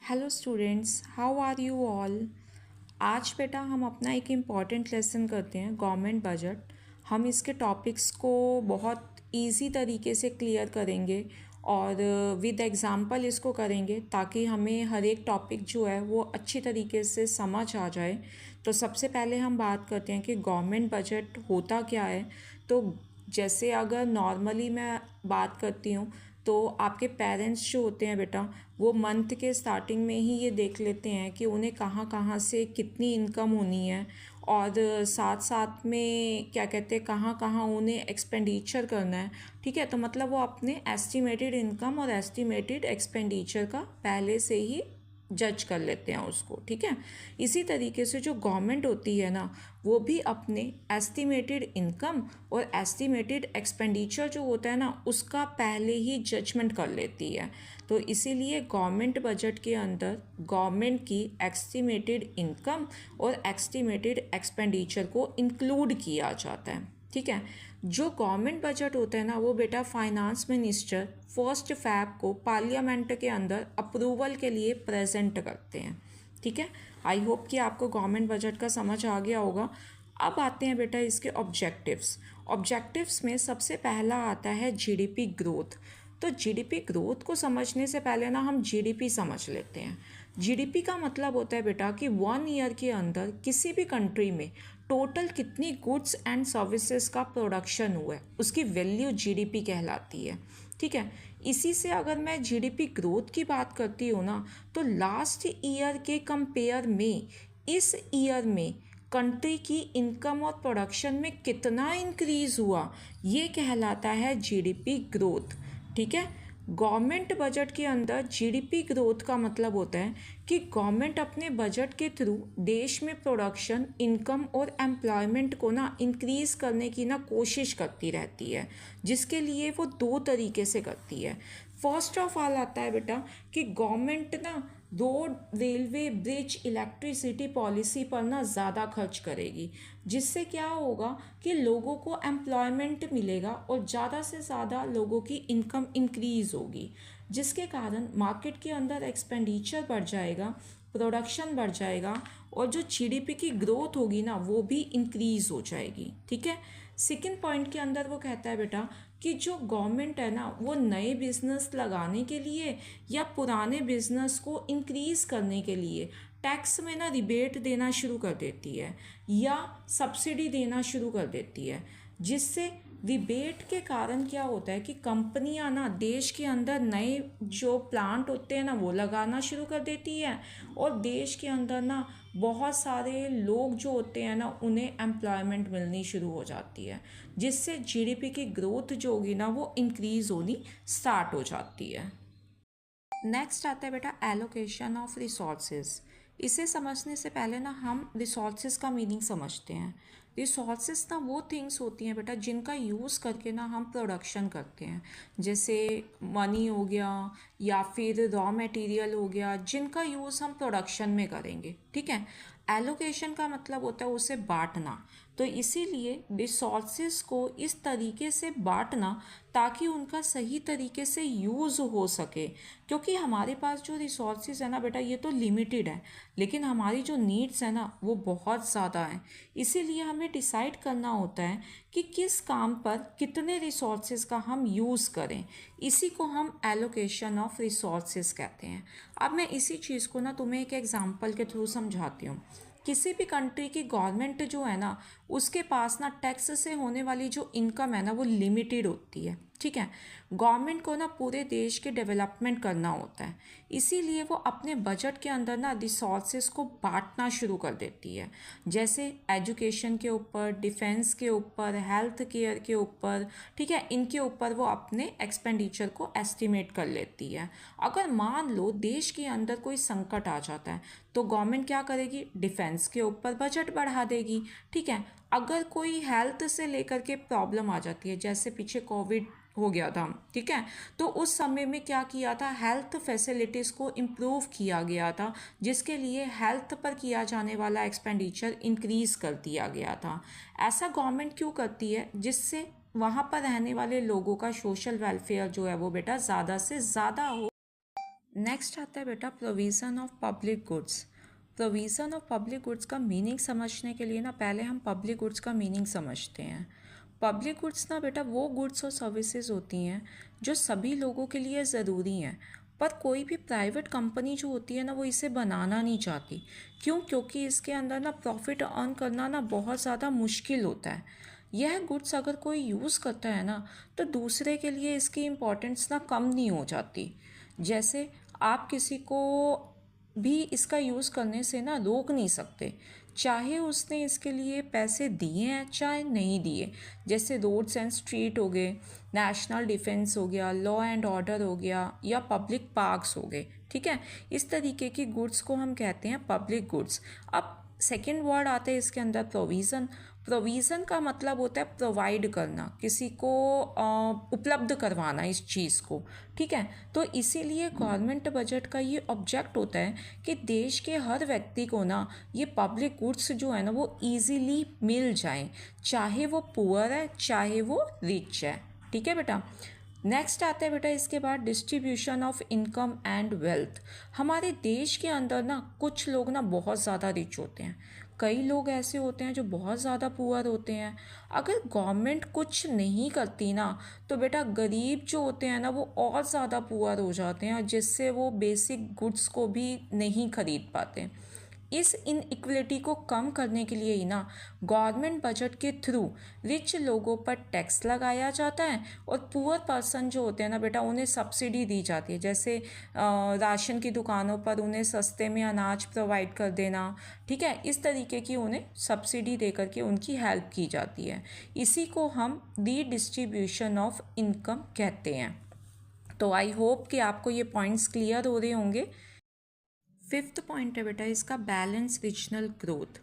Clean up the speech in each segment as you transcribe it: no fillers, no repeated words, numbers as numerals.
Hello students, how are you all. आज बेटा हम अपना एक इम्पॉर्टेंट लेसन करते हैं, गवर्नमेंट बजट। हम इसके टॉपिक्स को बहुत इजी तरीके से क्लियर करेंगे और विद एग्जांपल इसको करेंगे ताकि हमें हर एक टॉपिक जो है वो अच्छी तरीके से समझ आ जाए। तो सबसे पहले हम बात करते हैं कि गवर्नमेंट बजट होता क्या है। तो जैसे अगर नॉर्मली मैं बात करती हूँ तो आपके पेरेंट्स जो होते हैं बेटा, वो मंथ के स्टार्टिंग में ही ये देख लेते हैं कि उन्हें कहाँ कहाँ से कितनी इनकम होनी है और साथ साथ में क्या कहते हैं कहाँ कहाँ उन्हें एक्सपेंडिचर करना है। ठीक है, तो मतलब वो अपने एस्टिमेटेड इनकम और एस्टिमेटेड एक्सपेंडिचर का पहले से ही जज कर लेते हैं उसको। ठीक है, इसी तरीके से जो गवर्नमेंट होती है ना, वो भी अपने एस्टिमेटेड इनकम और एस्टिमेटेड एक्सपेंडिचर जो होता है ना, उसका पहले ही जजमेंट कर लेती है। तो इसीलिए गवर्नमेंट बजट के अंदर गवर्नमेंट की एस्टिमेटेड इनकम और एस्टिमेटेड एक्सपेंडिचर को इंक्लूड किया जाता है। ठीक है, जो गवर्नमेंट बजट होता है ना, वो बेटा फाइनेंस मिनिस्टर 1 फरवरी को पार्लियामेंट के अंदर अप्रूवल के लिए प्रेजेंट करते हैं। ठीक है, आई होप कि आपको गवर्नमेंट बजट का समझ आ गया होगा। अब आते हैं बेटा इसके ऑब्जेक्टिव्स। ऑब्जेक्टिव्स में सबसे पहला आता है जीडीपी ग्रोथ। तो जीडीपी ग्रोथ को समझने से पहले ना हम जीडीपी समझ लेते हैं। जीडीपी का मतलब होता है बेटा कि 1 ईयर के अंदर किसी भी कंट्री में टोटल कितनी गुड्स एंड सर्विसेज का प्रोडक्शन हुआ है, उसकी वैल्यू जीडीपी कहलाती है। ठीक है, इसी से अगर मैं जीडीपी ग्रोथ की बात करती हूँ ना, तो लास्ट ईयर के कंपेयर में इस ईयर में कंट्री की इनकम और प्रोडक्शन में कितना इंक्रीज हुआ, ये कहलाता है जीडीपी ग्रोथ। ठीक है, गवर्नमेंट बजट के अंदर जीडीपी ग्रोथ का मतलब होता है कि गवर्नमेंट अपने बजट के थ्रू देश में प्रोडक्शन, इनकम और एम्प्लॉयमेंट को ना इंक्रीज़ करने की ना कोशिश करती रहती है, जिसके लिए वो 2 तरीके से करती है। फर्स्ट ऑफ ऑल आता है बेटा कि गवर्नमेंट ना road, railway, bridge, electricity policy पर ना ज़्यादा खर्च करेगी, जिससे क्या होगा कि लोगों को एम्प्लॉयमेंट मिलेगा और ज़्यादा से ज़्यादा लोगों की इनकम इंक्रीज़ होगी, जिसके कारण मार्केट के अंदर एक्सपेंडिचर बढ़ जाएगा, प्रोडक्शन बढ़ जाएगा और जो जीडीपी की ग्रोथ होगी ना, वो भी इंक्रीज़ हो जाएगी। ठीक है, सेकेंड पॉइंट के अंदर वो कहता है बेटा कि जो गवर्नमेंट है ना, वो नए बिजनेस लगाने के लिए या पुराने बिजनेस को इंक्रीज़ करने के लिए टैक्स में ना रिबेट देना शुरू कर देती है या सब्सिडी देना शुरू कर देती है, जिससे रिबेट के कारण क्या होता है कि कंपनियां ना देश के अंदर नए जो प्लांट होते हैं ना, वो लगाना शुरू कर देती है और देश के अंदर ना बहुत सारे लोग जो होते हैं ना, उन्हें एम्प्लॉयमेंट मिलनी शुरू हो जाती है, जिससे जीडीपी की ग्रोथ जो होगी ना, वो इंक्रीज़ होनी स्टार्ट हो जाती है। नेक्स्ट आता है बेटा एलोकेशन ऑफ रिसोर्सेज। इसे समझने से पहले ना हम रिसोर्सेज का मीनिंग समझते हैं। रिसोर्सेज ना वो थिंग्स होती हैं बेटा जिनका यूज़ करके ना हम प्रोडक्शन करते हैं, जैसे मनी हो गया या फिर रॉ मटेरियल हो गया, जिनका यूज़ हम प्रोडक्शन में करेंगे। ठीक है, एलोकेशन का मतलब होता है उसे बांटना। तो इसीलिए रिसोर्सेज को इस तरीके से बांटना ताकि उनका सही तरीके से यूज़ हो सके, क्योंकि हमारे पास जो रिसोर्सेज है ना बेटा, ये तो लिमिटेड है, लेकिन हमारी जो नीड्स है ना, वो बहुत ज़्यादा हैं। इसीलिए हमें डिसाइड करना होता है कि किस काम पर कितने रिसोर्सेज का हम यूज़ करें। इसी को हम एलोकेशन ऑफ रिसोर्सेज कहते हैं। अब मैं इसी चीज़ को ना तुम्हें एक एग्जांपल के थ्रू समझाती हूँ। किसी भी कंट्री की गवर्नमेंट जो है ना, उसके पास ना टैक्स से होने वाली जो इनकम है ना, वो लिमिटेड होती है। ठीक है, गवर्नमेंट को ना पूरे देश के डेवलपमेंट करना होता है, इसीलिए वो अपने बजट के अंदर ना रिसोर्सेज को बांटना शुरू कर देती है, जैसे एजुकेशन के ऊपर, डिफेंस के ऊपर, हेल्थ केयर के ऊपर। ठीक है, इनके ऊपर वो अपने एक्सपेंडिचर को एस्टिमेट कर लेती है। अगर मान लो देश के अंदर कोई संकट आ जाता है, तो गवर्नमेंट क्या करेगी, डिफेंस के ऊपर बजट बढ़ा देगी। ठीक है, अगर कोई हेल्थ से लेकर के प्रॉब्लम आ जाती है, जैसे पीछे कोविड हो गया था, ठीक है, तो उस समय में क्या किया था, हेल्थ फैसिलिटीज़ को इम्प्रूव किया गया था, जिसके लिए हेल्थ पर किया जाने वाला एक्सपेंडिचर इंक्रीज़ कर दिया गया था। ऐसा गवर्नमेंट क्यों करती है, जिससे वहाँ पर रहने वाले लोगों का सोशल वेलफेयर जो है वो बेटा ज़्यादा से ज़्यादा हो। नेक्स्ट आता है बेटा provision of public goods. Provision of public goods का मीनिंग समझने के लिए ना पहले हम पब्लिक गुड्स का मीनिंग समझते हैं। पब्लिक गुड्स ना बेटा वो गुड्स और सर्विसेज होती हैं जो सभी लोगों के लिए ज़रूरी हैं, पर कोई भी प्राइवेट कंपनी जो होती है ना वो इसे बनाना नहीं चाहती। क्यों? क्योंकि इसके अंदर ना प्रॉफिट अर्न करना ना बहुत ज़्यादा मुश्किल होता है। यह गुड्स अगर कोई यूज़ करता है ना तो दूसरे के लिए इसकी इम्पोर्टेंस ना कम नहीं हो जाती। जैसे आप किसी को भी इसका यूज़ करने से ना रोक नहीं सकते, चाहे उसने इसके लिए पैसे दिए हैं चाहे नहीं दिए। जैसे रोड्स एंड स्ट्रीट हो गए, नेशनल डिफेंस हो गया, लॉ एंड ऑर्डर हो गया, या पब्लिक पार्क्स हो गए। ठीक है, इस तरीके की गुड्स को हम कहते हैं पब्लिक गुड्स। अब सेकेंड वर्ड आते हैं इसके अंदर प्रोविज़न। प्रोविज़न का मतलब होता है प्रोवाइड करना, किसी को उपलब्ध करवाना इस चीज़ को। ठीक है, तो इसीलिए गवर्नमेंट बजट का ये ऑब्जेक्ट होता है कि देश के हर व्यक्ति को ना ये पब्लिक गुड्स जो है ना वो इजीली मिल जाएं, चाहे वो पुअर है चाहे वो रिच है। ठीक है बेटा, नेक्स्ट आता है बेटा इसके बाद distribution of income and wealth. हमारे देश के अंदर ना कुछ लोग ना बहुत ज़्यादा रिच होते हैं, कई लोग ऐसे होते हैं जो बहुत ज़्यादा पुअर होते हैं। अगर गवर्नमेंट कुछ नहीं करती ना तो बेटा गरीब जो होते हैं ना वो और ज़्यादा पुअर हो जाते हैं, जिससे वो बेसिक गुड्स को भी नहीं खरीद पाते। इस इनइक्वलिटी को कम करने के लिए ही ना गवर्नमेंट बजट के थ्रू रिच लोगों पर टैक्स लगाया जाता है और पुअर पर्सन जो होते हैं ना बेटा उन्हें सब्सिडी दी जाती है। जैसे राशन की दुकानों पर उन्हें सस्ते में अनाज प्रोवाइड कर देना। ठीक है, इस तरीके की उन्हें सब्सिडी दे करके उनकी हेल्प की जाती है। इसी को हम रीडिस्ट्रीब्यूशन ऑफ इनकम कहते हैं। तो आई होप कि आपको ये पॉइंट्स क्लियर हो रहे होंगे। फिफ्थ पॉइंट है बेटा इसका बैलेंस रीजनल ग्रोथ।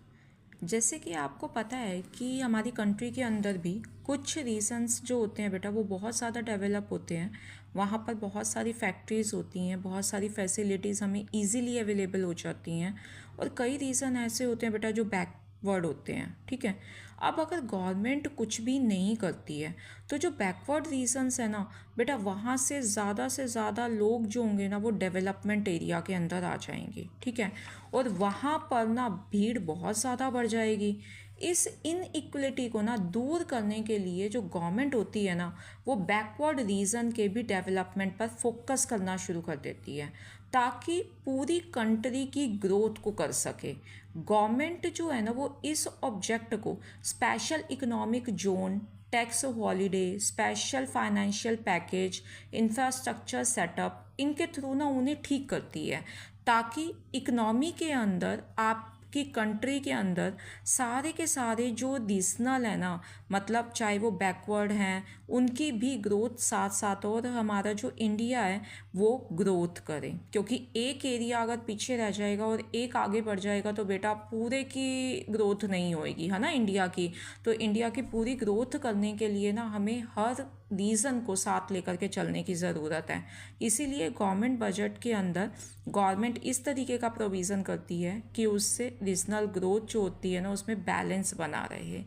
जैसे कि आपको पता है कि हमारी कंट्री के अंदर भी कुछ रीजन्स जो होते हैं बेटा वो बहुत ज़्यादा डेवलप होते हैं। वहाँ पर बहुत सारी फैक्ट्रीज़ होती हैं, बहुत सारी फैसिलिटीज़ हमें इजीली अवेलेबल हो जाती हैं, और कई रीज़न ऐसे होते हैं बेटा जो बैकवर्ड होते हैं। ठीक है, अब अगर गवर्नमेंट कुछ भी नहीं करती है तो जो बैकवर्ड रीजन्स है ना बेटा वहाँ से ज़्यादा लोग जो होंगे ना वो डेवलपमेंट एरिया के अंदर आ जाएंगे। ठीक है, और वहाँ पर ना भीड़ बहुत ज़्यादा बढ़ जाएगी। इस इनइक्वलिटी को ना दूर करने के लिए जो गवर्नमेंट होती है ना वो बैकवर्ड रीजन के भी डेवलपमेंट पर फोकस करना शुरू कर देती है, ताकि पूरी कंट्री की ग्रोथ को कर सके। गवर्नमेंट जो है ना वो इस ऑब्जेक्ट को special economic zone, tax holiday, special financial package, infrastructure setup, इनके थ्रू ना उन्हें ठीक करती है, ताकि इकनॉमी के अंदर आपकी कंट्री के अंदर सारे के सारे जो रीजनल है ना, मतलब चाहे वो बैकवर्ड हैं, उनकी भी ग्रोथ साथ साथ, और हमारा जो इंडिया है वो ग्रोथ करे। क्योंकि एक एरिया अगर पीछे रह जाएगा और एक आगे बढ़ जाएगा तो बेटा पूरे की ग्रोथ नहीं होएगी, है ना इंडिया की। तो इंडिया की पूरी ग्रोथ करने के लिए ना हमें हर रीज़न को साथ लेकर के चलने की ज़रूरत है। इसीलिए गवर्नमेंट बजट के अंदर गवर्नमेंट इस तरीके का प्रोविज़न करती है कि उससे रीजनल ग्रोथ जो होती है ना उसमें बैलेंस बना रहे।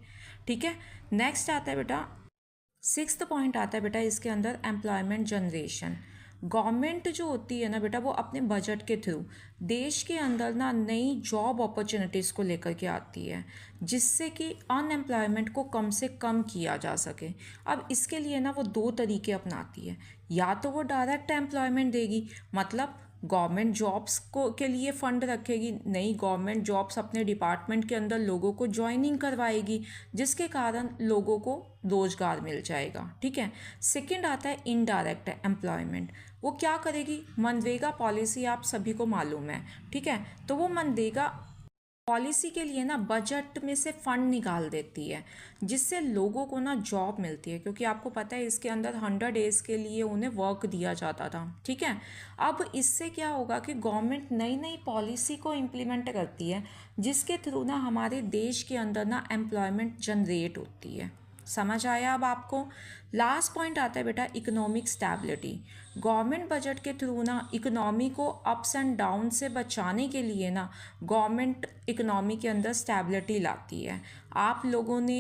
ठीक है, नेक्स्ट आता है बेटा सिक्स्थ पॉइंट आता है बेटा इसके अंदर एम्प्लॉयमेंट जनरेशन। गवर्नमेंट जो होती है ना बेटा वो अपने बजट के थ्रू देश के अंदर ना नई जॉब अपॉर्चुनिटीज़ को लेकर के आती है, जिससे कि अनएम्प्लॉयमेंट को कम से कम किया जा सके। अब इसके लिए ना वो दो तरीके अपनाती है। या तो वो डायरेक्ट एम्प्लॉयमेंट देगी, मतलब गवर्नमेंट जॉब्स को के लिए फ़ंड रखेगी, नई गवर्नमेंट जॉब्स अपने डिपार्टमेंट के अंदर लोगों को ज्वाइनिंग करवाएगी, जिसके कारण लोगों को रोज़गार मिल जाएगा। ठीक है, सेकंड आता है इनडायरेक्ट एम्प्लॉयमेंट। वो क्या करेगी? मनरेगा पॉलिसी आप सभी को मालूम है। ठीक है, तो वो मनरेगा पॉलिसी के लिए ना बजट में से फंड निकाल देती है, जिससे लोगों को ना जॉब मिलती है। क्योंकि आपको पता है इसके अंदर 100 डेज़ के लिए उन्हें वर्क दिया जाता था। ठीक है, अब इससे क्या होगा कि गवर्नमेंट नई नई पॉलिसी को इम्प्लीमेंट करती है, जिसके थ्रू ना हमारे देश के अंदर ना एम्प्लॉयमेंट जनरेट होती है। समझ आया अब आपको? लास्ट पॉइंट आता है बेटा इकोनॉमिक स्टेबिलिटी। गवर्नमेंट बजट के थ्रू ना इकोनॉमी को अप्स एंड डाउन से बचाने के लिए ना गवर्नमेंट इकोनॉमी के अंदर स्टेबिलिटी लाती है। आप लोगों ने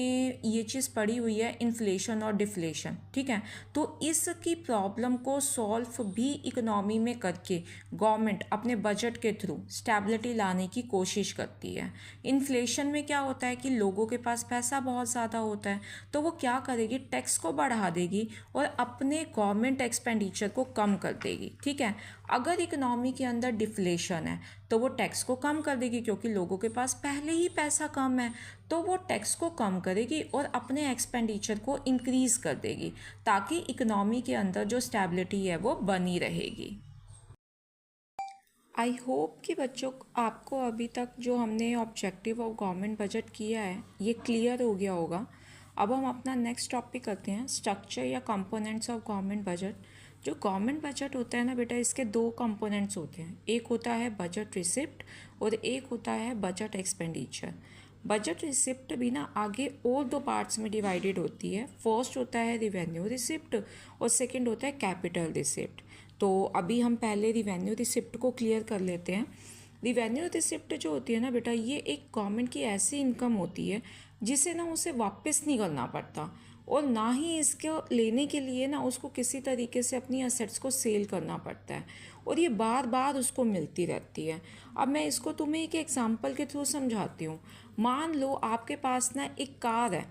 ये चीज़ पढ़ी हुई है, इन्फ्लेशन और डिफ्लेशन, ठीक है। तो इसकी प्रॉब्लम को सॉल्व भी इकोनॉमी में करके गवर्नमेंट अपने बजट के थ्रू स्टेबिलिटी लाने की कोशिश करती है। इन्फ्लेशन में क्या होता है कि लोगों के पास पैसा बहुत ज़्यादा होता है, तो वो क्या करेगी, टैक्स को बढ़ा देगी और अपने गवर्नमेंट एक्सपेंडिचर को कम कर देगी, ठीक है। अगर इकोनॉमी के अंदर डिफ्लेशन है तो वो टैक्स को कम कर देगी, क्योंकि लोगों के पास पहले ही पैसा कम है, तो वो टैक्स को कम करेगी और अपने एक्सपेंडिचर को इंक्रीज़ कर देगी, ताकि इकोनॉमी के अंदर जो स्टेबिलिटी है वो बनी रहेगी। आई होप कि बच्चों आपको अभी तक जो हमने ऑब्जेक्टिव ऑफ गवर्नमेंट बजट किया है ये क्लियर हो गया होगा। अब हम अपना नेक्स्ट टॉपिक करते हैं, स्ट्रक्चर या कंपोनेंट्स ऑफ गवर्नमेंट बजट। जो गवर्नमेंट बजट होता है ना बेटा, इसके दो कंपोनेंट्स होते हैं, एक होता है बजट रिसिप्ट और एक होता है बजट एक्सपेंडिचर। बजट रिसिप्ट भी ना आगे और दो पार्ट्स में डिवाइडेड होती है। फर्स्ट होता है रिवेन्यू रिसिप्ट और सेकंड होता है कैपिटल रिसिप्ट। तो अभी हम पहले रिवेन्यू रिसिप्ट को क्लियर कर लेते हैं। रिवेन्यू रिसिप्ट जो होती है ना बेटा, ये एक गवर्नमेंट की ऐसी इनकम होती है जिसे ना उसे वापस नहीं करना पड़ता और ना ही इसको लेने के लिए ना उसको किसी तरीके से अपनी असेट्स को सेल करना पड़ता है और ये बार बार उसको मिलती रहती है। अब मैं इसको तुम्हें एक एग्जांपल के थ्रू समझाती हूँ। मान लो आपके पास ना एक कार है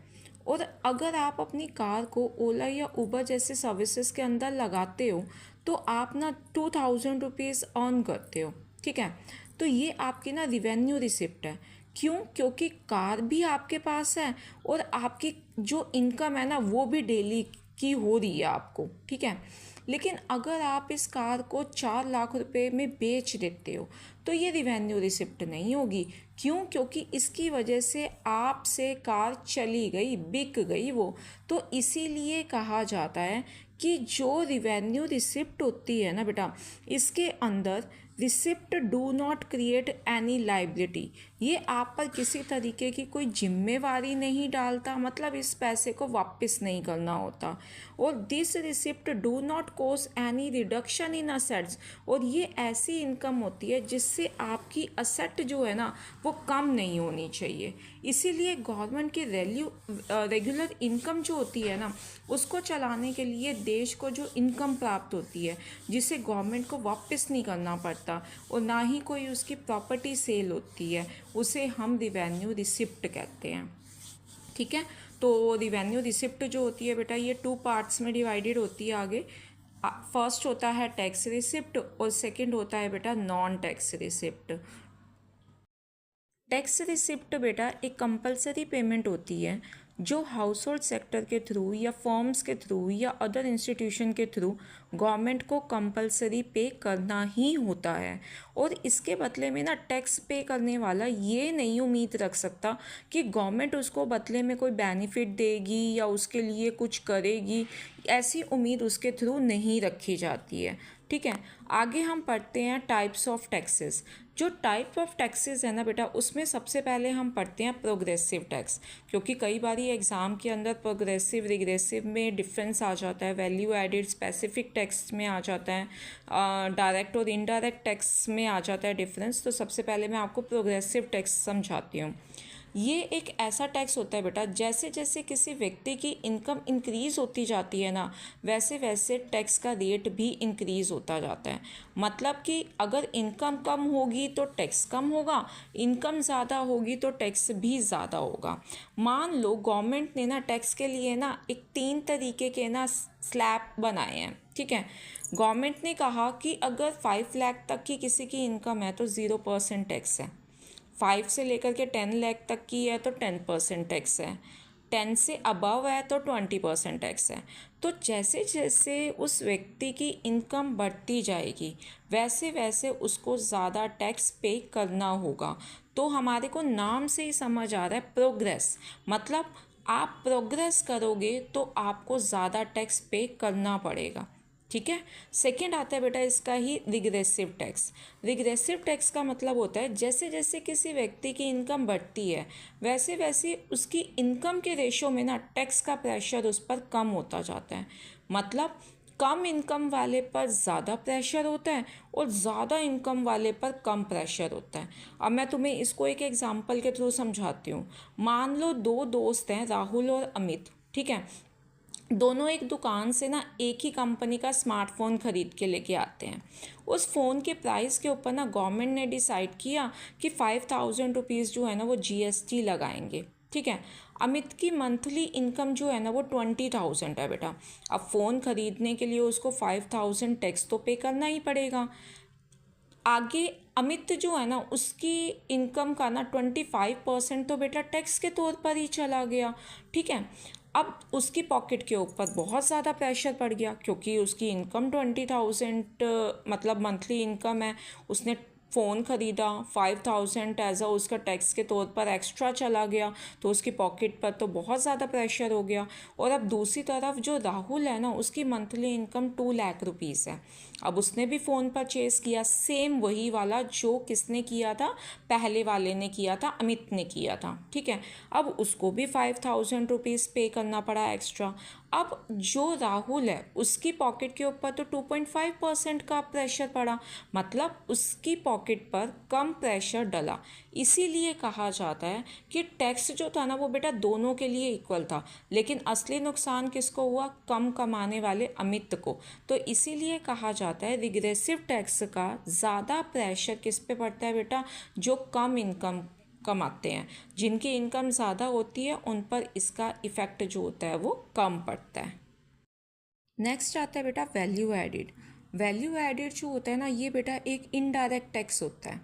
और अगर आप अपनी कार को ओला या उबर जैसे सर्विसेज के अंदर लगाते हो तो आप ना 2000 रुपीज़ अर्न करते हो, ठीक है। तो ये आपकी ना रिवेन्यू रिसिप्ट है। क्यों? क्योंकि कार भी आपके पास है और आपकी जो इनकम है ना वो भी डेली की हो रही है आपको, ठीक है। लेकिन अगर आप इस कार को 4 लाख रुपए में बेच देते हो तो ये रिवेन्यू रिसिप्ट नहीं होगी। क्यों? क्योंकि इसकी वजह से आपसे कार चली गई, बिक गई वो। तो इसीलिए कहा जाता है कि जो रिवेन्यू रिसिप्ट होती है ना बेटा, इसके अंदर receipt do not create any liability, ये आप पर किसी तरीके की कोई जिम्मेवारी नहीं डालता, मतलब इस पैसे को वापस नहीं करना होता। और this receipt do not cause any reduction in assets, और ये ऐसी इनकम होती है जिससे आपकी असेट जो है ना वो कम नहीं होनी चाहिए। इसीलिए गवर्नमेंट की रेगुलर इनकम जो होती है ना उसको चलाने के लिए देश को जो इनकम प्राप्त होती है जिसे गवर्नमेंट को वापस नहीं करना पड़ता और ना ही कोई उसकी प्रॉपर्टी सेल होती है, उसे हम रिवेन्यू रिसिप्ट कहते हैं, ठीक है। तो रिवेन्यू रिसिप्ट जो होती है बेटा ये 2 पार्ट्स में डिवाइडेड होती है आगे। फर्स्ट होता है टैक्स रिसिप्ट और सेकंड होता है बेटा non tax receipt. Tax receipt बेटा एक कंपलसरी पेमेंट होती है जो हाउस होल्ड सेक्टर के थ्रू या फर्म्स के थ्रू या अदर इंस्टीट्यूशन के थ्रू गवर्नमेंट को कंपलसरी पे करना ही होता है। और इसके बदले में ना टैक्स पे करने वाला ये नहीं उम्मीद रख सकता कि गवर्नमेंट उसको बदले में कोई बेनिफिट देगी या उसके लिए कुछ करेगी, ऐसी उम्मीद उसके थ्रू नहीं रखी जाती है, ठीक है। आगे हम पढ़ते हैं टाइप्स ऑफ टैक्सेस। जो टाइप ऑफ टैक्सेस है ना बेटा उसमें सबसे पहले हम पढ़ते हैं प्रोग्रेसिव टैक्स, क्योंकि कई बार एग्ज़ाम के अंदर प्रोग्रेसिव रिग्रेसिव में डिफरेंस आ जाता है, वैल्यू एडिड स्पेसिफिक टैक्स में आ जाता है, डायरेक्ट और इनडायरेक्ट टैक्स में आ जाता है डिफरेंस। तो सबसे पहले मैं आपको प्रोग्रेसिव टैक्स समझाती हूँ। ये एक ऐसा टैक्स होता है बेटा, जैसे जैसे किसी व्यक्ति की इनकम इंक्रीज़ होती जाती है ना वैसे वैसे टैक्स का रेट भी इंक्रीज़ होता जाता है। मतलब कि अगर इनकम कम होगी तो टैक्स कम होगा, इनकम ज़्यादा होगी तो टैक्स भी ज़्यादा होगा। मान लो गवर्नमेंट ने ना टैक्स के लिए ना एक 3 तरीके के ना स्लैब बनाए हैं, ठीक है। गवर्नमेंट ने कहा कि अगर 5 लाख तक की किसी की इनकम है तो 0% टैक्स है, 5 से लेकर के 10 लाख तक की है तो 10% टैक्स है, 10 से अबव है तो 20% टैक्स है। तो जैसे जैसे उस व्यक्ति की इनकम बढ़ती जाएगी वैसे वैसे उसको ज़्यादा टैक्स पे करना होगा। तो हमारे को नाम से ही समझ आ रहा है प्रोग्रेस, मतलब आप प्रोग्रेस करोगे तो आपको ज़्यादा टैक्स पे करना पड़ेगा, ठीक है। सेकंड आता है बेटा इसका ही रिग्रेसिव टैक्स। रिग्रेसिव टैक्स का मतलब होता है जैसे जैसे किसी व्यक्ति की इनकम बढ़ती है वैसे वैसे उसकी इनकम के रेशो में ना टैक्स का प्रेशर उस पर कम होता जाता है। मतलब कम इनकम वाले पर ज़्यादा प्रेशर होता है और ज़्यादा इनकम वाले पर कम प्रेशर होता है। अब मैं तुम्हें इसको एक एग्जांपल के थ्रू समझाती हूँ। मान लो दो दोस्त हैं, राहुल और अमित, ठीक है। दोनों एक दुकान से ना एक ही कंपनी का स्मार्टफोन खरीद के लेके आते हैं। उस फ़ोन के प्राइस के ऊपर ना गवर्नमेंट ने डिसाइड किया कि 5,000 रुपीज़ जो है ना वो जीएसटी लगाएंगे, ठीक है। अमित की मंथली इनकम जो है ना वो 20,000 है बेटा। अब फ़ोन ख़रीदने के लिए उसको 5,000 टैक्स तो पे करना ही पड़ेगा। आगे अमित जो है ना उसकी इनकम का ना 25% तो बेटा टैक्स के तौर पर ही चला गया, ठीक है। अब उसकी पॉकेट के ऊपर बहुत ज़्यादा प्रेशर पड़ गया क्योंकि उसकी इनकम 20,000 मतलब मंथली इनकम है। उसने फ़ोन ख़रीदा, 5,000 एज अ उसका टैक्स के तौर पर एक्स्ट्रा चला गया तो उसकी पॉकेट पर तो बहुत ज़्यादा प्रेशर हो गया। और अब दूसरी तरफ जो राहुल है ना उसकी मंथली इनकम 2 लाख रुपीज़ है। अब उसने भी फ़ोन परचेज़ किया, सेम वही वाला जो किसने किया था, पहले वाले ने किया था, अमित ने किया था, ठीक है। अब उसको भी 5,000 रुपीज़ पे करना पड़ा एक्स्ट्रा। अब जो राहुल है उसकी पॉकेट के ऊपर तो 2.5% का प्रेशर पड़ा, मतलब उसकी पॉकेट पर कम प्रेशर डला। इसीलिए कहा जाता है कि टैक्स जो था ना वो बेटा दोनों के लिए इक्वल था, लेकिन असली नुकसान किसको हुआ, कम कमाने वाले अमित को। तो इसीलिए कहा जाता है रिग्रेसिव टैक्स का ज़्यादा प्रेशर किस पे पड़ता है बेटा, जो कम इनकम कमाते हैं। जिनकी इनकम ज़्यादा होती है उन पर इसका इफ़ेक्ट जो होता है वो कम पड़ता है। नेक्स्ट आता है बेटा वैल्यू एडिड। वैल्यू एडिड जो होता है ना ये बेटा एक इनडायरेक्ट टैक्स होता है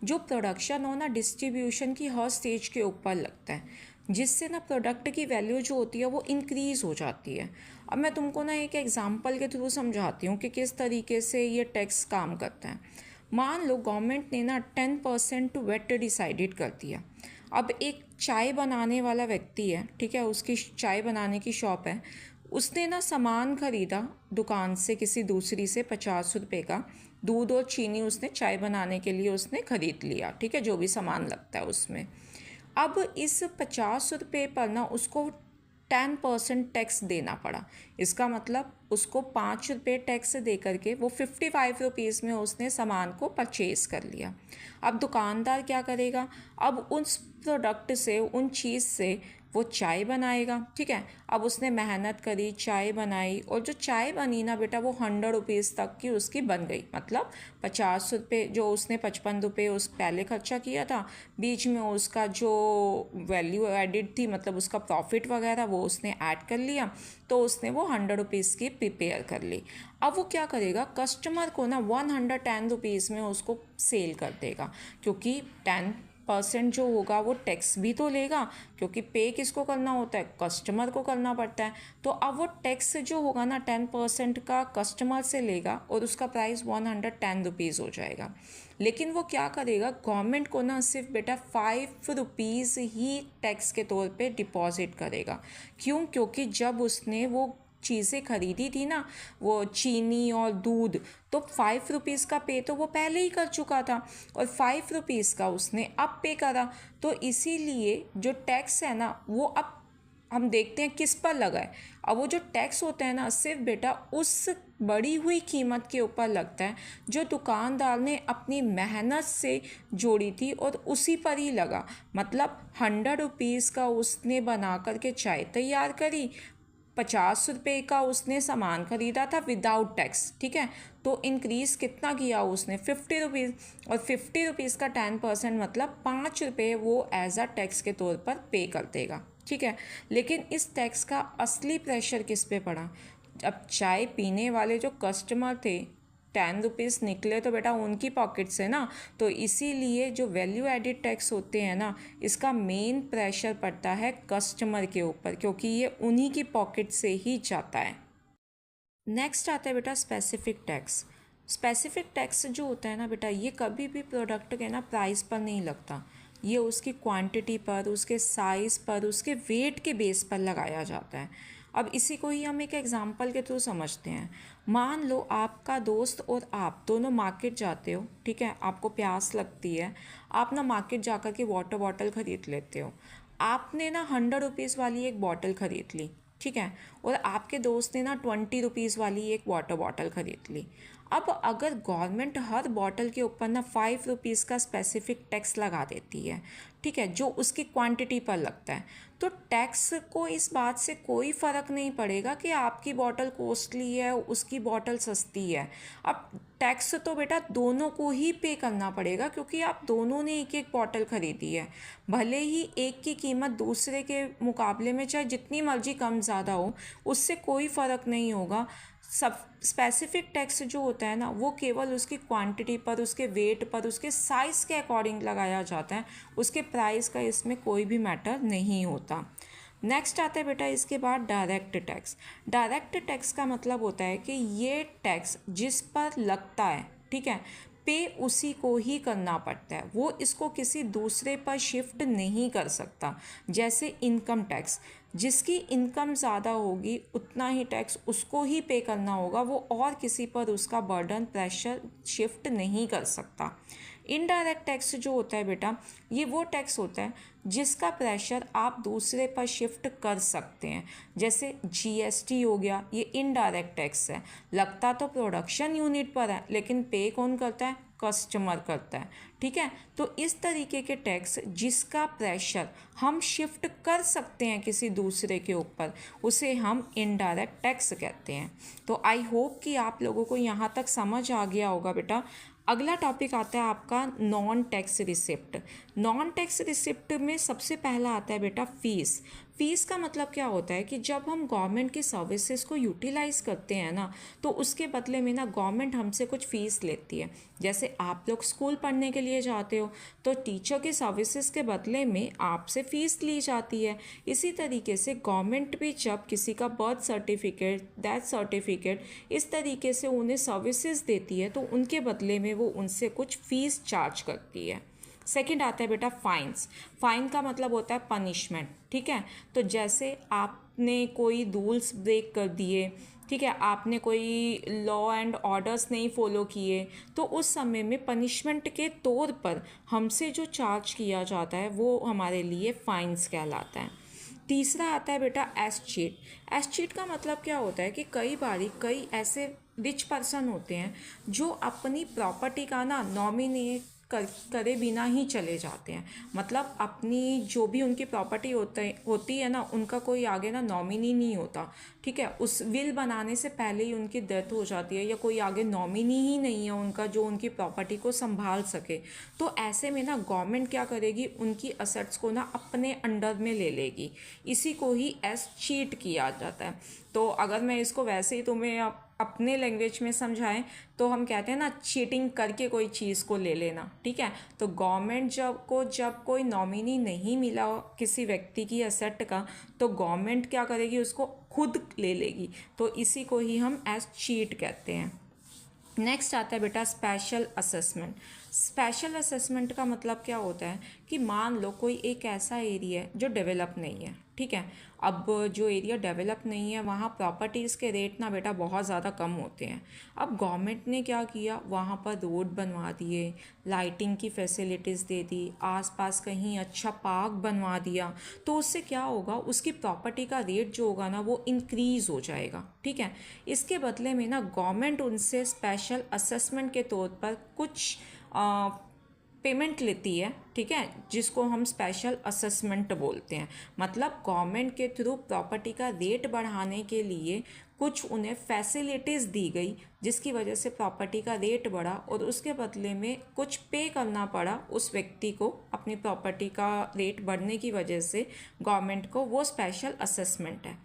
जो प्रोडक्शन और ना डिस्ट्रीब्यूशन की हर स्टेज के ऊपर लगता है, जिससे ना प्रोडक्ट की वैल्यू जो होती है वो इंक्रीज़ हो जाती है। अब मैं तुमको ना एक एग्जांपल के थ्रू समझाती हूँ कि किस तरीके से ये टैक्स काम करता है। मान लो गवर्नमेंट ने ना 10% वेट डिसाइडेड कर दिया। अब एक चाय बनाने वाला व्यक्ति है, ठीक है, उसकी चाय बनाने की शॉप है। उसने ना सामान खरीदा दुकान से किसी दूसरी से 50 रुपये का। दूध और चीनी उसने चाय बनाने के लिए उसने खरीद लिया, ठीक है, जो भी सामान लगता है उसमें। अब इस 50 रुपये पर ना उसको 10% टैक्स देना पड़ा। इसका मतलब उसको 5 रुपये टैक्स दे करके वो 55 रुपीज़ में उसने सामान को परचेज़ कर लिया। अब दुकानदार क्या करेगा, अब उस प्रोडक्ट से, उन चीज़ से वो चाय बनाएगा, ठीक है। अब उसने मेहनत करी, चाय बनाई, और जो चाय बनी ना बेटा वो 100 रुपीज़ तक की उसकी बन गई। मतलब 50 रुपये जो उसने 55 रुपये उस पहले खर्चा किया था, बीच में उसका जो वैल्यू एडिड थी मतलब उसका प्रॉफिट वगैरह वो उसने ऐड कर लिया, तो उसने वो 100 रुपीज़ की प्रिपेयर कर ली। अब वो क्या करेगा, कस्टमर को ना 110 रुपीज़ में उसको सेल कर देगा, क्योंकि 10% जो होगा वो टैक्स भी तो लेगा, क्योंकि पे किसको करना होता है, कस्टमर को करना पड़ता है। तो अब वो टैक्स जो होगा ना 10% का कस्टमर से लेगा और उसका प्राइस 110 रुपीज़ हो जाएगा। लेकिन वो क्या करेगा, गवर्नमेंट को ना सिर्फ बेटा 5 रुपीज़ ही टैक्स के तौर पे डिपॉजिट करेगा। क्यों, क्योंकि जब उसने वो चीज़ें खरीदी थी ना, वो चीनी और दूध, तो 5 रुपीज़ का पे तो वो पहले ही कर चुका था और 5 रुपीज़ का उसने अब पे करा। तो इसीलिए जो टैक्स है ना वो अब हम देखते हैं किस पर लगा है। अब वो जो टैक्स होता है ना सिर्फ बेटा उस बढ़ी हुई कीमत के ऊपर लगता है जो दुकानदार ने अपनी मेहनत से जोड़ी थी और उसी पर ही लगा। मतलब 100 रुपीज़ का उसने बना करके चाय तैयार करी, 50 रुपये का उसने सामान खरीदा था विदाउट टैक्स, ठीक है, तो इंक्रीज़ कितना किया उसने, 50 रुपीज़, और 50 रुपीज़ का 10% मतलब 5 रुपये वो एज अ टैक्स के तौर पर पे कर देगा, ठीक है। लेकिन इस टैक्स का असली प्रेशर किस पे पड़ा, अब चाय पीने वाले जो कस्टमर थे 10 रुपीज़ निकले तो बेटा उनकी पॉकेट से ना, तो इसीलिए जो वैल्यू एडिड टैक्स होते हैं ना इसका मेन प्रेशर पड़ता है कस्टमर के ऊपर, क्योंकि ये उन्हीं की पॉकेट से ही जाता है। नेक्स्ट आता है बेटा स्पेसिफिक टैक्स। स्पेसिफिक टैक्स जो होता है ना बेटा ये कभी भी प्रोडक्ट के ना प्राइस पर नहीं लगता, ये उसकी क्वांटिटी पर, उसके साइज़ पर, उसके वेट के बेस पर लगाया जाता है। अब इसी को ही हम एक एग्जांपल के थ्रू समझते हैं। मान लो आपका दोस्त और आप दोनों मार्केट जाते हो, ठीक है, आपको प्यास लगती है, आप ना मार्केट जाकर के वाटर बॉटल ख़रीद लेते हो। आपने ना 100 रुपीज़ वाली एक बॉटल ख़रीद ली, ठीक है, और आपके दोस्त ने ना 20 रुपीज़ वाली एक वाटर बॉटल ख़रीद ली। अब अगर गवर्नमेंट हर बॉटल के ऊपर ना 5 रुपीज़ का स्पेसिफिक टैक्स लगा देती है, ठीक है, जो उसकी क्वांटिटी पर लगता है, तो टैक्स को इस बात से कोई फ़र्क नहीं पड़ेगा कि आपकी बॉटल कॉस्टली है, उसकी बॉटल सस्ती है। अब टैक्स तो बेटा दोनों को ही पे करना पड़ेगा, क्योंकि आप दोनों ने एक एक बॉटल ख़रीदी है। भले ही एक की कीमत दूसरे के मुकाबले में चाहे जितनी मर्जी कम ज़्यादा हो, उससे कोई फ़र्क नहीं होगा। सब स्पेसिफिक टैक्स जो होता है ना, वो केवल उसकी क्वांटिटी पर, उसके वेट पर, उसके साइज़ के अकॉर्डिंग लगाया जाता है। उसके प्राइस का इसमें कोई भी मैटर नहीं होता। नेक्स्ट आता है बेटा इसके बाद डायरेक्ट टैक्स। डायरेक्ट टैक्स का मतलब होता है कि ये टैक्स जिस पर लगता है, ठीक है, पे उसी को ही करना पड़ता है, वो इसको किसी दूसरे पर शिफ्ट नहीं कर सकता। जैसे इनकम टैक्स, जिसकी इनकम ज़्यादा होगी उतना ही टैक्स उसको ही पे करना होगा, वो और किसी पर उसका बर्डन प्रेशर शिफ्ट नहीं कर सकता। इनडायरेक्ट टैक्स जो होता है बेटा, ये वो टैक्स होता है जिसका प्रेशर आप दूसरे पर शिफ्ट कर सकते हैं। जैसे जीएसटी हो गया, ये इनडायरेक्ट टैक्स है, लगता तो प्रोडक्शन यूनिट पर है लेकिन पे कौन करता है, कस्टमर करता है, ठीक है। तो इस तरीके के टैक्स जिसका प्रेशर हम शिफ्ट कर सकते हैं किसी दूसरे के ऊपर, उसे हम इनडायरेक्ट टैक्स कहते हैं। तो आई होप कि आप लोगों को यहाँ तक समझ आ गया होगा बेटा। अगला टॉपिक आता है आपका non tax receipt. Non tax receipt में सबसे पहला आता है बेटा फ़ीस। फ़ीस का मतलब क्या होता है कि जब हम गवर्नमेंट की सर्विसेज को यूटिलाइज़ करते हैं ना, तो उसके बदले में ना गवर्नमेंट हमसे कुछ फ़ीस लेती है। जैसे आप लोग स्कूल पढ़ने के लिए जाते हो, तो टीचर की सर्विसेज के बदले में आपसे फ़ीस ली जाती है। इसी तरीके से गवर्नमेंट भी जब किसी का बर्थ सर्टिफिकेट, डेथ सर्टिफिकेट, इस तरीके से उन्हें सर्विसेज देती है, तो उनके बदले में वो उनसे कुछ फ़ीस चार्ज करती है। सेकंड आता है बेटा फाइन्स। फाइन का मतलब होता है पनिशमेंट, ठीक है। तो जैसे आपने कोई रूल्स ब्रेक कर दिए, ठीक है, आपने कोई लॉ एंड ऑर्डर्स नहीं फॉलो किए, तो उस समय में पनिशमेंट के तौर पर हमसे जो चार्ज किया जाता है वो हमारे लिए फाइन्स कहलाता है। तीसरा आता है बेटा एस चीट। एस चीट का मतलब क्या होता है कि कई ऐसे रिच पर्सन होते हैं जो अपनी प्रॉपर्टी का ना नॉमिनेट करे बिना ही चले जाते हैं। मतलब अपनी जो भी उनकी प्रॉपर्टी होती है ना, उनका कोई आगे ना नॉमिनी नहीं होता, ठीक है। उस विल बनाने से पहले ही उनकी डेथ हो जाती है, या कोई आगे नॉमिनी ही नहीं है उनका जो उनकी प्रॉपर्टी को संभाल सके। तो ऐसे में ना गवर्नमेंट क्या करेगी, उनकी असेट्स को ना अपने अंडर में ले लेगी। इसी को ही एस चीट किया जाता है। तो अगर मैं इसको वैसे ही तुम्हें अपने लैंग्वेज में समझाएं, तो हम कहते हैं ना चीटिंग करके कोई चीज़ को ले लेना, ठीक है। तो गवर्नमेंट जब कोई नॉमिनी नहीं मिला किसी व्यक्ति की असेट का, तो गवर्नमेंट क्या करेगी, उसको खुद ले लेगी। तो इसी को ही हम एज चीट कहते हैं। नेक्स्ट आता है बेटा स्पेशल असेसमेंट। स्पेशल असेसमेंट का मतलब क्या होता है कि मान लो कोई एक ऐसा एरिया है जो डेवलप नहीं है, ठीक है। अब जो एरिया डेवलप नहीं है वहाँ प्रॉपर्टीज़ के रेट ना बेटा बहुत ज़्यादा कम होते हैं। अब गवर्नमेंट ने क्या किया, वहाँ पर रोड बनवा दिए, लाइटिंग की फैसिलिटीज़ दे दी, आसपास कहीं अच्छा पार्क बनवा दिया। तो उससे क्या होगा, उसकी प्रॉपर्टी का रेट जो होगा ना वो इंक्रीज़ हो जाएगा, ठीक है। इसके बदले में ना गवर्नमेंट उनसे स्पेशल असेसमेंट के तौर पर कुछ पेमेंट लेती है, ठीक है, जिसको हम स्पेशल असेसमेंट बोलते हैं। मतलब गवर्नमेंट के थ्रू प्रॉपर्टी का रेट बढ़ाने के लिए कुछ उन्हें फैसिलिटीज़ दी गई, जिसकी वजह से प्रॉपर्टी का रेट बढ़ा, और उसके बदले में कुछ पे करना पड़ा उस व्यक्ति को अपनी प्रॉपर्टी का रेट बढ़ने की वजह से गवर्नमेंट को। वो स्पेशल असेसमेंट है,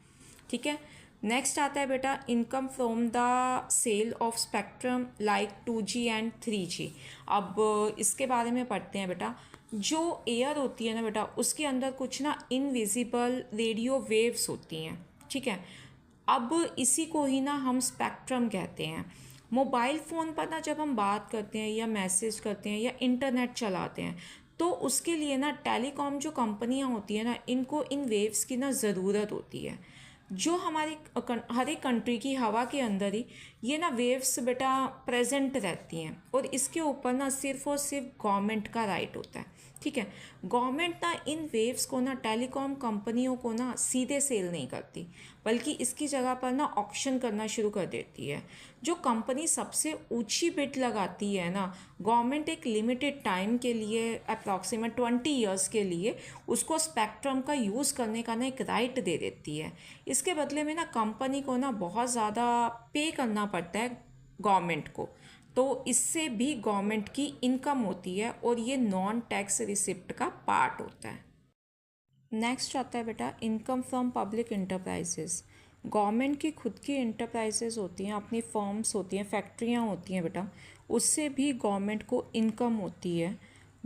ठीक है। नेक्स्ट आता है बेटा income from the sale of spectrum like 2G and 3G। अब इसके बारे में पढ़ते हैं बेटा। जो एयर होती है ना बेटा, उसके अंदर कुछ ना इनविजिबल रेडियो वेव्स होती हैं, ठीक है। अब इसी को ही ना हम स्पेक्ट्रम कहते हैं। मोबाइल फ़ोन पर ना जब हम बात करते हैं या मैसेज करते हैं या इंटरनेट चलाते हैं, तो उसके लिए ना टेलीकॉम जो कंपनियां होती है ना, इनको इन वेव्स की ना ज़रूरत होती है। जो हमारी हर एक कंट्री की हवा के अंदर ही ये ना वेव्स बेटा प्रेजेंट रहती हैं, और इसके ऊपर ना सिर्फ और सिर्फ गवर्नमेंट का राइट होता है। ठीक है, गवर्नमेंट ना इन वेव्स को ना टेलीकॉम कंपनियों को ना सीधे सेल नहीं करती, बल्कि इसकी जगह पर ना ऑक्शन करना शुरू कर देती है। जो कंपनी सबसे ऊंची बिड लगाती है ना, गवर्नमेंट एक लिमिटेड टाइम के लिए, अप्रॉक्सीमेट 20 ईयर्स के लिए, उसको स्पेक्ट्रम का यूज़ करने का ना एक राइट दे देती है। इसके बदले में ना कंपनी को ना बहुत ज़्यादा पे करना पड़ता है गवर्नमेंट को, तो इससे भी गवर्नमेंट की इनकम होती है, और ये नॉन टैक्स रिसिप्ट का पार्ट होता है। नेक्स्ट आता है बेटा income from public enterprises. Government की खुद की इंटरप्राइजेस होती हैं, अपनी फर्म्स होती हैं, फैक्ट्रियाँ होती हैं बेटा, उससे भी गवर्नमेंट को इनकम होती है।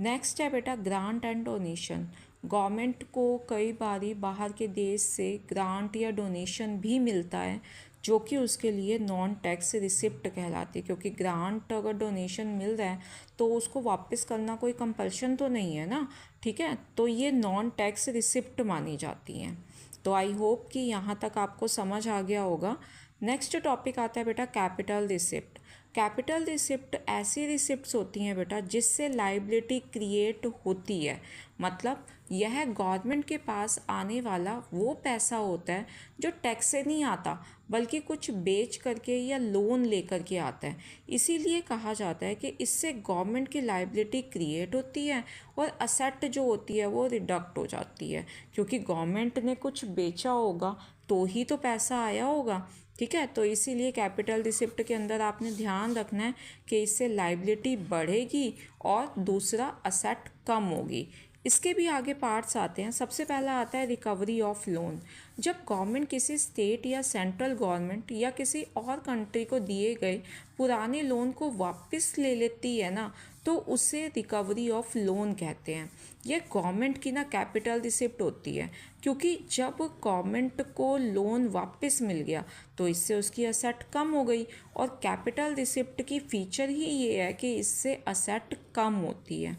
नेक्स्ट है बेटा ग्रांट एंड डोनेशन। गवर्नमेंट को कई बारी बाहर के देश से ग्रांट या डोनेशन भी मिलता है, जो कि उसके लिए नॉन टैक्स रिसिप्ट कहलाती है, क्योंकि ग्रांट अगर डोनेशन मिल रहा है तो उसको वापस करना कोई कंपल्शन तो नहीं है ना। ठीक है, तो ये नॉन टैक्स रिसिप्ट मानी जाती हैं। तो आई होप कि यहाँ तक आपको समझ आ गया होगा। नेक्स्ट टॉपिक आता है बेटा कैपिटल रिसिप्ट। कैपिटल रिसिप्ट ऐसी रिसिप्ट्स होती हैं बेटा जिससे लाइबिलिटी क्रिएट होती है, मतलब यह गवर्नमेंट के पास आने वाला वो पैसा होता है जो टैक्स से नहीं आता, बल्कि कुछ बेच करके या लोन लेकर के आता है। इसीलिए कहा जाता है कि इससे गवर्नमेंट की लाइबिलिटी क्रिएट होती है और असेट जो होती है वो रिडक्ट हो जाती है, क्योंकि गवर्नमेंट ने कुछ बेचा होगा तो ही तो पैसा आया होगा। ठीक है, तो इसीलिए कैपिटल रिसिप्ट के अंदर आपने ध्यान रखना है कि इससे लाइबिलिटी बढ़ेगी और दूसरा असेट कम होगी। इसके भी आगे पार्ट्स आते हैं। सबसे पहला आता है रिकवरी ऑफ लोन। जब गवर्नमेंट किसी स्टेट या सेंट्रल गवर्नमेंट या किसी और कंट्री को दिए गए पुराने लोन को वापस ले लेती है ना, तो उसे रिकवरी ऑफ लोन कहते हैं। यह गवर्नमेंट की ना कैपिटल रिसिप्ट होती है, क्योंकि जब गवर्नमेंट को लोन वापस मिल गया तो इससे उसकी असेट कम हो गई, और कैपिटल रिसिप्ट की फीचर ही ये है कि इससे असेट कम होती है।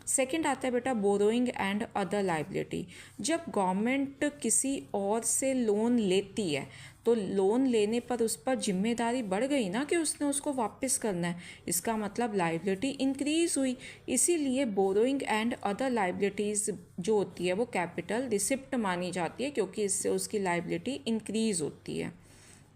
सेकंड आता है बेटा बोरोइंग एंड अदर लाइबिलिटी। जब गवर्नमेंट किसी और से लोन लेती है तो लोन लेने पर उस पर जिम्मेदारी बढ़ गई ना कि उसने उसको वापस करना है, इसका मतलब लाइबिलिटी इंक्रीज हुई। इसीलिए बोरोइंग एंड अदर लाइबिलिटीज़ जो होती है वो कैपिटल रिसिप्ट मानी जाती है, क्योंकि इससे उसकी लाइबिलिटी इंक्रीज होती है।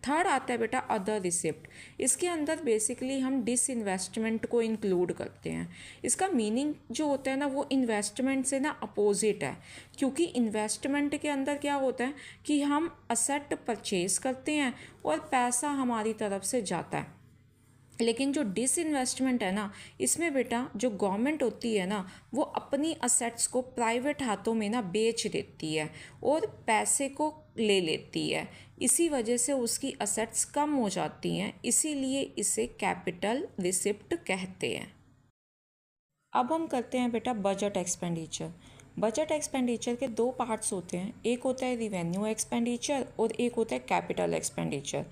थर्ड आता है बेटा अदर रिसिप्ट। इसके अंदर बेसिकली हम डिसइन्वेस्टमेंट को इंक्लूड करते हैं। इसका मीनिंग जो होता है ना वो इन्वेस्टमेंट से ना अपोजिट है, क्योंकि इन्वेस्टमेंट के अंदर क्या होता है कि हम असेट परचेज करते हैं और पैसा हमारी तरफ से जाता है। लेकिन जो डिसइन्वेस्टमेंट है ना, इसमें बेटा जो गवर्नमेंट होती है ना वो अपनी असेट्स को प्राइवेट हाथों में ना बेच देती है और पैसे को ले लेती है। इसी वजह से उसकी असेट्स कम हो जाती हैं, इसीलिए इसे कैपिटल रिसिप्ट कहते हैं। अब हम करते हैं बेटा बजट एक्सपेंडिचर। बजट एक्सपेंडिचर के दो पार्ट्स होते हैं, एक होता है रिवेन्यू एक्सपेंडिचर और एक होता है कैपिटल एक्सपेंडिचर।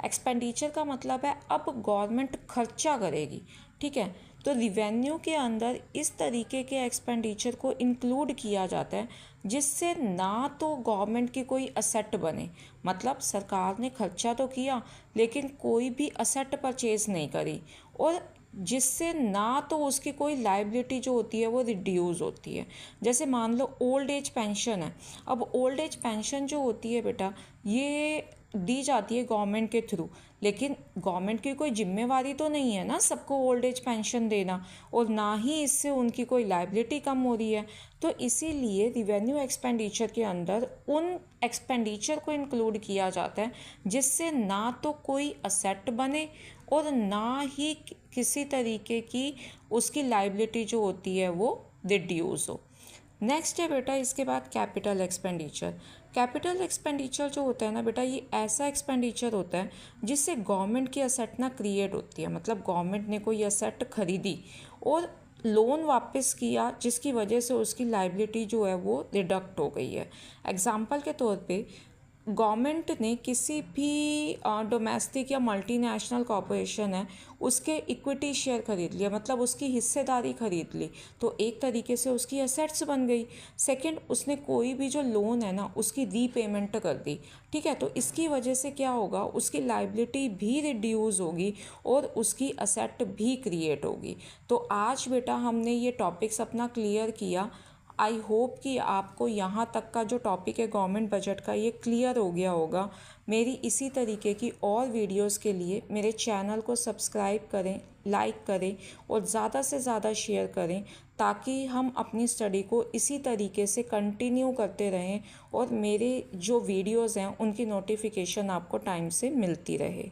एक्सपेंडिचर का मतलब है अब गवर्नमेंट खर्चा करेगी। ठीक है, तो रिवेन्यू के अंदर इस तरीके के एक्सपेंडिचर को इंक्लूड किया जाता है जिससे ना तो गवर्नमेंट की कोई असेट बने, मतलब सरकार ने खर्चा तो किया लेकिन कोई भी असेट परचेज नहीं करी, और जिससे ना तो उसकी कोई लाइबिलिटी जो होती है वो रिड्यूस होती है। जैसे मान लो ओल्ड एज पेंशन है। अब ओल्ड एज पेंशन जो होती है बेटा ये दी जाती है गवर्नमेंट के थ्रू, लेकिन गवर्नमेंट की कोई जिम्मेवारी तो नहीं है ना सबको ओल्ड एज पेंशन देना, और ना ही इससे उनकी कोई लाइबिलिटी कम हो रही है। तो इसीलिए रिवेन्यू एक्सपेंडिचर के अंदर उन एक्सपेंडिचर को इंक्लूड किया जाता है जिससे ना तो कोई असेट बने और ना ही किसी तरीके की उसकी लाइबिलिटी जो होती है वो रिड्यूस हो। नेक्स्ट है बेटा इसके बाद कैपिटल एक्सपेंडिचर। कैपिटल एक्सपेंडिचर जो होता है ना बेटा ये ऐसा एक्सपेंडिचर होता है जिससे गवर्नमेंट की असेट ना क्रिएट होती है, मतलब गवर्नमेंट ने कोई असेट खरीदी और लोन वापस किया जिसकी वजह से उसकी लाइबिलिटी जो है वो रिडक्ट हो गई है। एग्जाम्पल के तौर पे गवर्नमेंट ने किसी भी डोमेस्टिक या मल्टीनेशनल कॉरपोरेशन है उसके इक्विटी शेयर खरीद लिया, मतलब उसकी हिस्सेदारी खरीद ली, तो एक तरीके से उसकी असेट्स बन गई। सेकंड, उसने कोई भी जो लोन है ना उसकी रीपेमेंट कर दी, ठीक है, तो इसकी वजह से क्या होगा, उसकी लाइबिलिटी भी रिड्यूस होगी और उसकी असेट भी क्रिएट होगी। तो आज बेटा हमने ये टॉपिक्स अपना क्लियर किया। आई होप कि आपको यहाँ तक का जो टॉपिक है गवर्नमेंट बजट का ये क्लियर हो गया होगा। मेरी इसी तरीके की और वीडियोस के लिए मेरे चैनल को सब्सक्राइब करें, लाइक करें और ज़्यादा से ज़्यादा शेयर करें, ताकि हम अपनी स्टडी को इसी तरीके से कंटिन्यू करते रहें और मेरे जो वीडियोस हैं उनकी नोटिफिकेशन आपको टाइम से मिलती रहे।